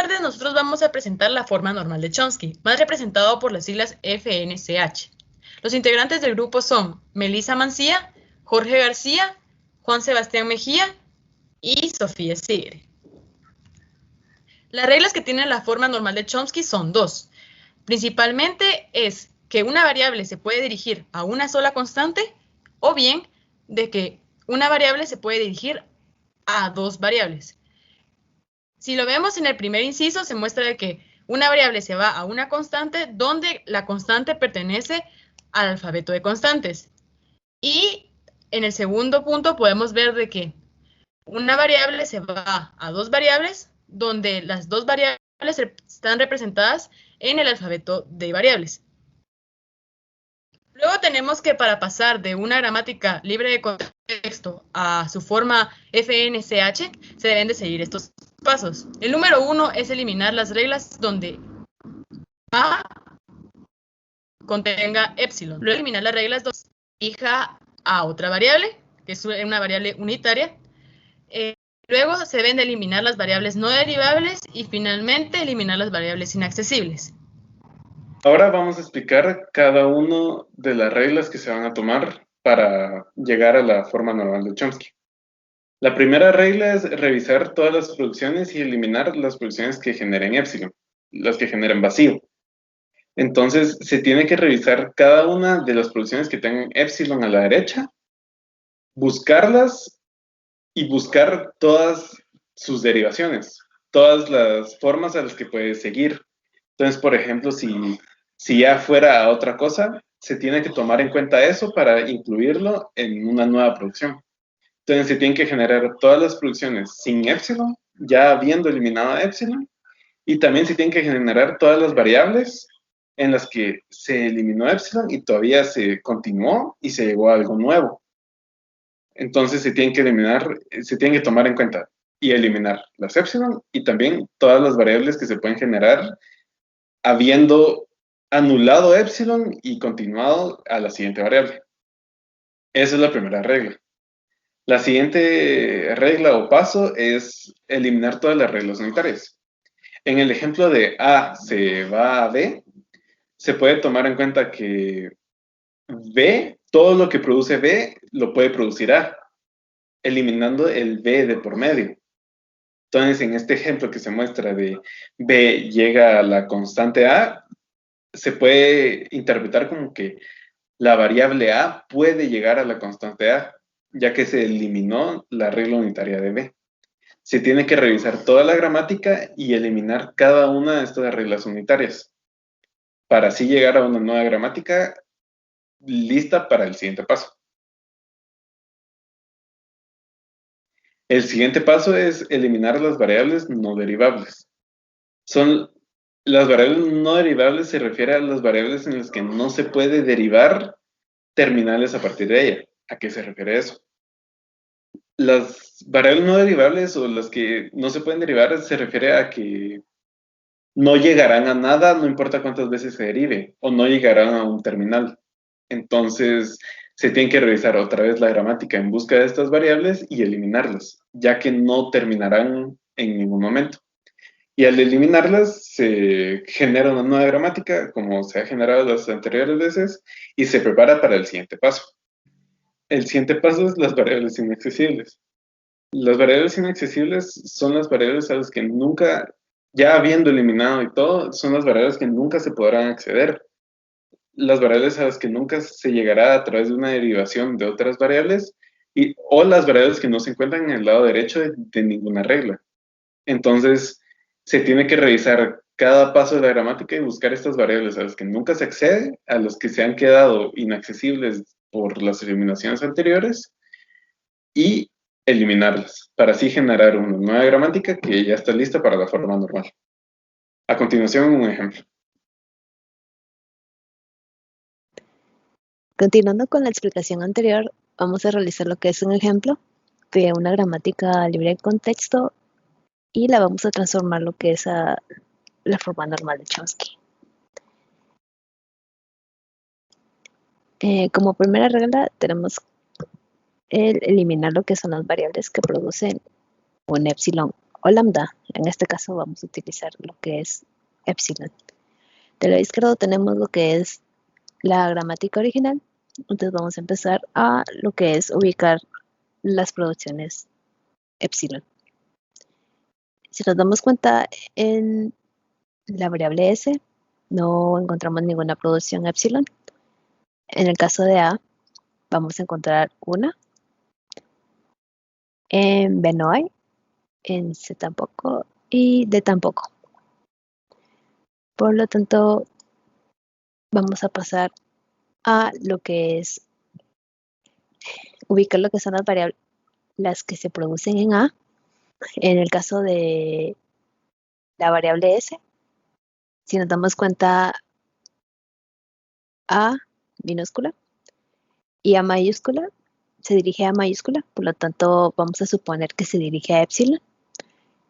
tarde nosotros vamos a presentar la forma normal de Chomsky, más representado por las siglas FNCH. Los integrantes del grupo son Melissa Mancía, Jorge García, Juan Sebastián Mejía y Sofía Sigre. Las reglas que tiene la forma normal de Chomsky son dos. Principalmente es que una variable se puede dirigir a una sola constante o bien de que una variable se puede dirigir a dos variables. Si lo vemos en el primer inciso, se muestra de que una variable se va a una constante donde la constante pertenece al alfabeto de constantes. Y en el segundo punto podemos ver de que una variable se va a dos variables donde las dos variables están representadas en el alfabeto de variables. Luego tenemos que para pasar de una gramática libre de contexto a su forma FNCH, se deben de seguir estos pasos. El número 1 es eliminar las reglas donde A contenga epsilon. Luego eliminar las reglas donde elija a otra variable, que es una variable unitaria. Luego se deben de eliminar las variables no derivables y finalmente eliminar las variables inaccesibles. Ahora vamos a explicar cada una de las reglas que se van a tomar para llegar a la forma normal de Chomsky. La primera regla es revisar todas las producciones y eliminar las producciones que generen epsilon, las que generen vacío. Entonces, se tiene que revisar cada una de las producciones que tengan epsilon a la derecha, buscarlas y buscar todas sus derivaciones, todas las formas a las que puede seguir. Entonces, por ejemplo, si ya fuera a otra cosa, se tiene que tomar en cuenta eso para incluirlo en una nueva producción. Entonces, se tienen que generar todas las producciones sin epsilon, ya habiendo eliminado epsilon, y también se tienen que generar todas las variables en las que se eliminó epsilon y todavía se continuó y se llegó a algo nuevo. Entonces, se tienen que tomar en cuenta y eliminar las epsilon y también todas las variables que se pueden generar habiendo anulado epsilon y continuado a la siguiente variable. Esa es la primera regla. La siguiente regla o paso es eliminar todas las reglas unitarias. En el ejemplo de A se va a B, se puede tomar en cuenta que B, todo lo que produce B, lo puede producir A, eliminando el B de por medio. Entonces, en este ejemplo que se muestra de B llega a la constante A, se puede interpretar como que la variable A puede llegar a la constante A, ya que se eliminó la regla unitaria de B. Se tiene que revisar toda la gramática y eliminar cada una de estas reglas unitarias, para así llegar a una nueva gramática lista para el siguiente paso. El siguiente paso es eliminar las variables no derivables. Las variables no derivables se refiere a las variables en las que no se puede derivar terminales a partir de ella. ¿A qué se refiere eso? Las variables no derivables o las que no se pueden derivar se refiere a que no llegarán a nada, no importa cuántas veces se derive, o no llegarán a un terminal. Entonces, se tiene que revisar otra vez la gramática en busca de estas variables y eliminarlas, ya que no terminarán en ningún momento. Y al eliminarlas, se genera una nueva gramática, como se ha generado las anteriores veces, y se prepara para el siguiente paso. El siguiente paso es las variables inaccesibles. Las variables inaccesibles son las variables a las que nunca, ya habiendo eliminado y todo, son las variables que nunca se podrán acceder. Las variables a las que nunca se llegará a través de una derivación de otras variables o las variables que no se encuentran en el lado derecho de ninguna regla. Entonces, se tiene que revisar cada paso de la gramática y buscar estas variables a las que nunca se accede, a las que se han quedado inaccesibles por las eliminaciones anteriores y eliminarlas, para así generar una nueva gramática que ya está lista para la forma normal. A continuación, un ejemplo. Continuando con la explicación anterior, vamos a realizar lo que es un ejemplo de una gramática libre de contexto y la vamos a transformar lo que es a la forma normal de Chomsky. Como primera regla tenemos el eliminar lo que son las variables que producen un epsilon o lambda. En este caso vamos a utilizar lo que es epsilon. Del lado izquierdo tenemos lo que es la gramática original. Entonces vamos a empezar a lo que es ubicar las producciones epsilon. Si nos damos cuenta, en la variable s no encontramos ninguna producción epsilon. En el caso de a, vamos a encontrar una. En b no hay, en c tampoco y d tampoco. Por lo tanto, vamos a pasar a lo que es ubicar lo que son las variables, las que se producen en a. En el caso de la variable s, si nos damos cuenta, a minúscula y a mayúscula se dirige a mayúscula, por lo tanto vamos a suponer que se dirige a epsilon.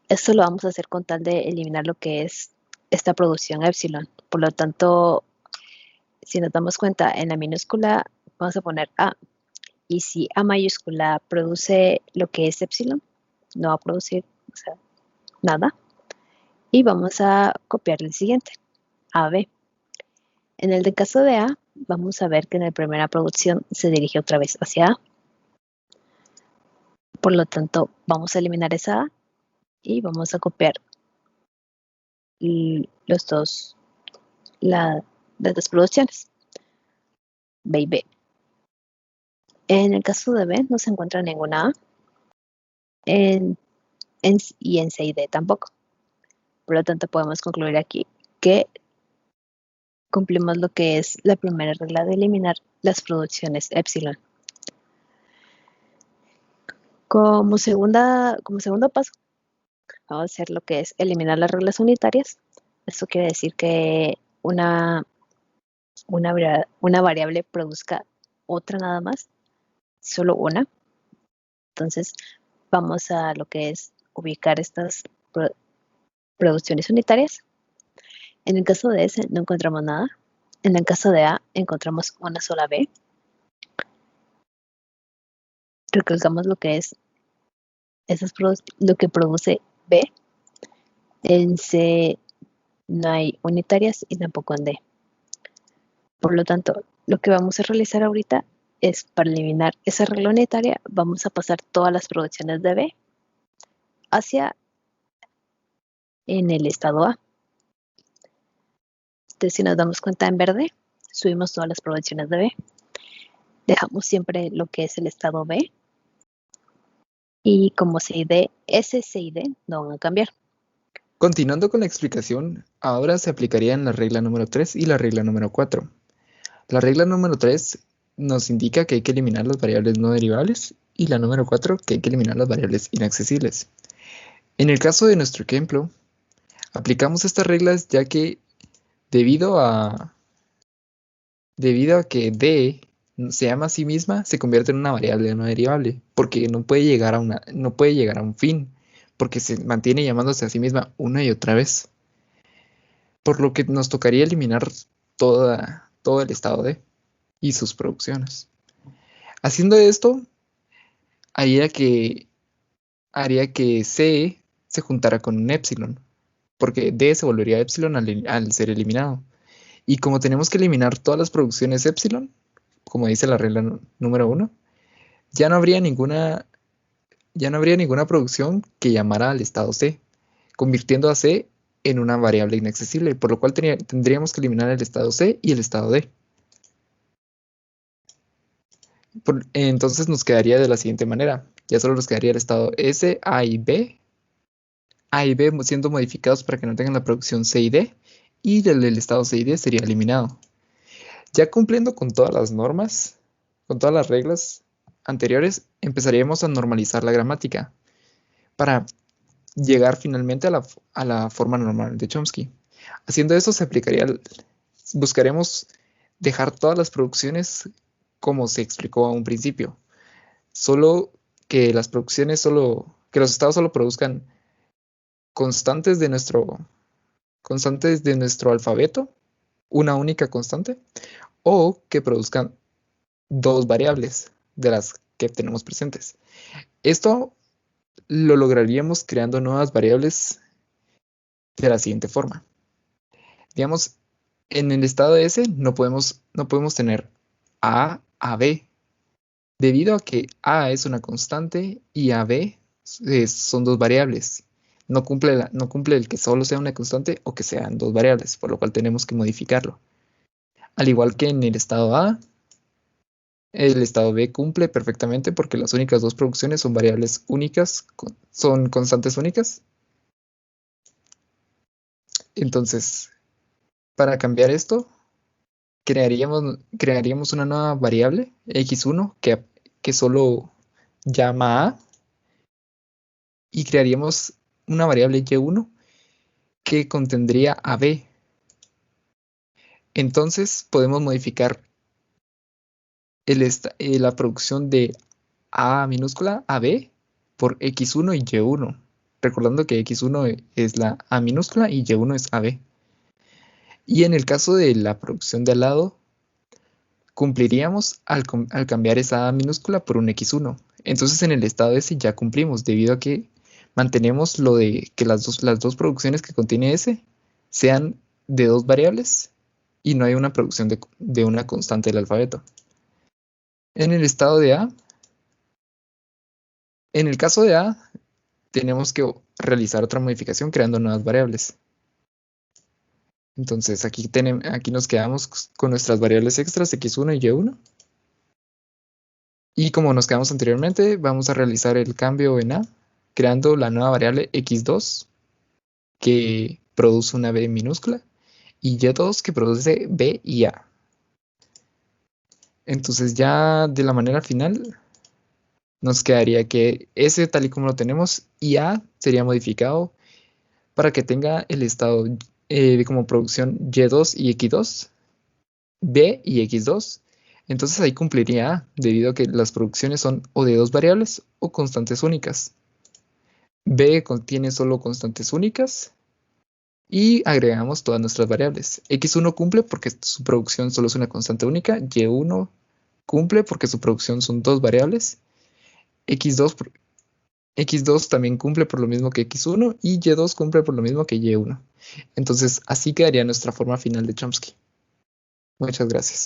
Esto lo vamos a hacer con tal de eliminar lo que es esta producción epsilon. Por lo tanto, si nos damos cuenta, en la minúscula vamos a poner a, y si a mayúscula produce lo que es epsilon, no va a producir nada. Y vamos a copiar el siguiente, a b. En el caso de a, vamos a ver que en la primera producción se dirige otra vez hacia a. Por lo tanto, vamos a eliminar esa a y vamos a copiar las dos producciones, b y b. En el caso de b no se encuentra ninguna a, y en c y d tampoco. Por lo tanto, podemos concluir aquí que cumplimos lo que es la primera regla de eliminar las producciones epsilon. Como segundo paso, vamos a hacer lo que es eliminar las reglas unitarias. Esto quiere decir que una variable produzca otra nada más, solo una. Entonces, vamos a lo que es ubicar estas producciones unitarias. En el caso de S no encontramos nada. En el caso de A encontramos una sola B. Recalcamos lo que es lo que produce B. En C no hay unitarias y tampoco en D. Por lo tanto, lo que vamos a realizar ahorita es, para eliminar esa regla unitaria, vamos a pasar todas las producciones de B hacia en el estado A. Entonces, si nos damos cuenta en verde, subimos todas las producciones de B. Dejamos siempre lo que es el estado B. Y como C y D, S, C y D no van a cambiar. Continuando con la explicación, ahora se aplicarían la regla número 3 y la regla número 4. La regla número 3 nos indica que hay que eliminar las variables no derivables y la número 4 que hay que eliminar las variables inaccesibles. En el caso de nuestro ejemplo, aplicamos estas reglas ya que debido a que D se llama a sí misma, se convierte en una variable no derivable, porque no puede llegar a un fin, porque se mantiene llamándose a sí misma una y otra vez. Por lo que nos tocaría eliminar todo el estado D y sus producciones. Haciendo esto, haría que C se juntara con un epsilon, porque D se volvería epsilon al ser eliminado. Y como tenemos que eliminar todas las producciones epsilon, como dice la regla número 1, ya no habría ninguna producción que llamara al estado C, convirtiendo a C en una variable inaccesible, por lo cual tendríamos que eliminar el estado C y el estado D. Entonces nos quedaría de la siguiente manera. Ya solo nos quedaría el estado S, A y B siendo modificados para que no tengan la producción C y D, y el estado C y D sería eliminado. Ya cumpliendo con todas las normas, con todas las reglas anteriores, empezaríamos a normalizar la gramática para llegar finalmente a la forma normal de Chomsky. Haciendo eso buscaremos dejar todas las producciones como se explicó a un principio. Solo que las producciones que los estados solo produzcan constantes de nuestro alfabeto, una única constante, o que produzcan dos variables de las que tenemos presentes. Esto lo lograríamos creando nuevas variables de la siguiente forma. Digamos, en el estado S no podemos tener A a B, debido a que A es una constante y AB son dos variables. No cumple el que solo sea una constante o que sean dos variables, por lo cual tenemos que modificarlo. Al igual que en el estado A, el estado B cumple perfectamente porque las únicas dos producciones son variables únicas, son constantes únicas. Entonces, para cambiar esto, crearíamos una nueva variable, x1, que solo llama A, y crearíamos una variable y1 que contendría a B. Entonces, podemos modificar la producción de A minúscula a B por x1 y y1, recordando que x1 es la A minúscula y y1 es AB. Y en el caso de la producción de al lado, cumpliríamos al cambiar esa A minúscula por un x1. Entonces en el estado S ya cumplimos, debido a que mantenemos lo de que las dos producciones que contiene S sean de dos variables y no hay una producción de una constante del alfabeto. En el estado de A, en el caso de A, tenemos que realizar otra modificación creando nuevas variables. Entonces aquí nos quedamos con nuestras variables extras x1 y y1. Y como nos quedamos anteriormente, vamos a realizar el cambio en A, creando la nueva variable x2, que produce una B minúscula, y y2, que produce B y A. Entonces ya de la manera final, nos quedaría que S tal y como lo tenemos, y A sería modificado para que tenga el estado como producción y2 y x2, B y x2. Entonces ahí cumpliría A, debido a que las producciones son o de dos variables o constantes únicas. B contiene solo constantes únicas y agregamos todas nuestras variables. X1 cumple porque su producción solo es una constante única, Y1 cumple porque su producción son dos variables, X2 también cumple por lo mismo que X1 y Y2 cumple por lo mismo que Y1. Entonces así quedaría nuestra forma final de Chomsky. Muchas gracias.